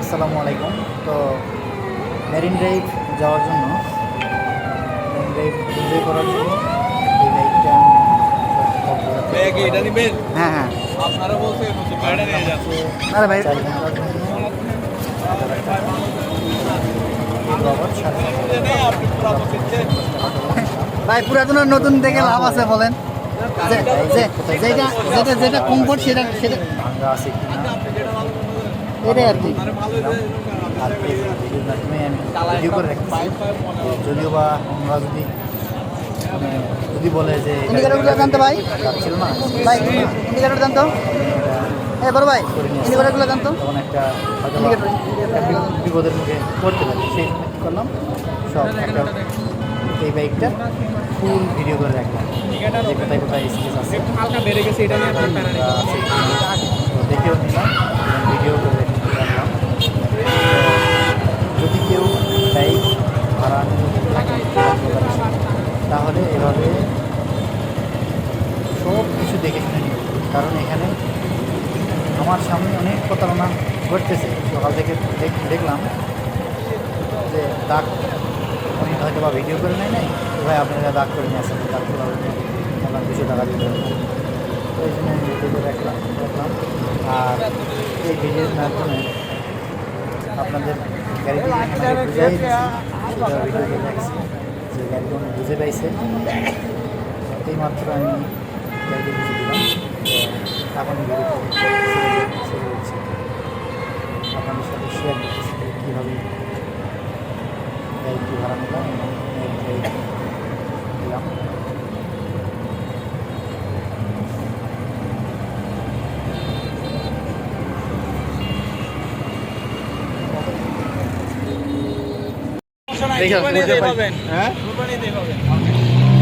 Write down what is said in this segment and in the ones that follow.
আসসালামু আলাইকুম। তো মেরিন ড্রাইভ যাওয়ার জন্য মেরিন ড্রাইভ এনজয় করার জন্য এই বাইকটা এটা নিবেন। হ্যাঁ হ্যাঁ আপনারা বলছেন গাড়িটা নিয়ে যাচ্ছে। আরে ভাই ভাই পুরাতন আর নতুন দেখে লাভ আছে বলেন। যেটা যেটা যেটা কমফোর্ট সেটা সেটা ভাঙ্গা আছে কিনা এটাই আর কি। আর এই ভিডিওর মাধ্যমে আমি ভিডিও করে রাখতেছি, যদিও বা আমরা যদি বলে যে ইন্ডিকেটরগুলো জানতো ভাই ছিল না ভাই, ইন্ডিকেটর জানতো বড় ভাই, ইন্ডিকেটরগুলো জানতো তখন একটা হয়তো বিপদের মুখে পড়তে পারি, সেই জন্য কী করলাম সব একটা এই বাইকটা ফুল ভিডিও করে রাখলাম যে কোথায় কোথায় স্পেস আছে হালকা বেড়ে গেছে, এটা নিয়ে দেখেও নিলাম এবং ভিডিও করে রাখলাম। যদি কেউ বাইক ভাড়া থাকে তাহলে এভাবে সব কিছু দেখে শুনে নিব, কারণ এখানে আমার সামনে অনেক প্রতারণা ঘটতেছে। সকাল থেকে দেখলাম যে দাগ উনি হয়তো বা ভিডিও করে নেয় নাই, তো ভাই আপনারা দাগ করে নিয়ে আসেন, দাগ করে আপনার 200 টাকা দিতে হবে। তো এই জন্য আমি ভিডিও করে রাখলাম। আর এই ভিডিওর মাধ্যমে আপনাদের গাড়িটি বুঝাই দিচ্ছি, সেটা ভিডিও করে রাখছি যে গাড়িটি অনেক বুঝে পাইছে, এইমাত্র আমি গাড়িটি বুঝে দিলাম। এখন ভিডিও শুরু হচ্ছে, আপনাদের সাথে শেয়ার করতেছি কীভাবে গাড়িটি ভাড়া নিলাম এবং দিলাম।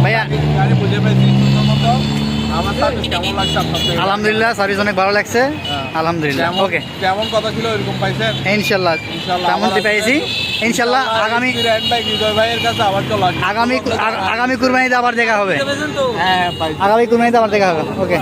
ভাইয়া আলহামদুলিল্লাহ, সার্ভিস অনেক ভালো লাগছে। আলহামদুলিল্লাহ, ওকে যেমন কথা ছিল ওইরকম পাইছেন ইনশাল্লাহ, তেমনটি পেয়েছি ইনশাল্লাহ। আগামী ভাইয়ের কাছে আবার চলে আগামী কুরবানিতে আবার দেখা হবে। হ্যাঁ, আগামী কুরবানিতে আবার দেখা হবে। ওকে।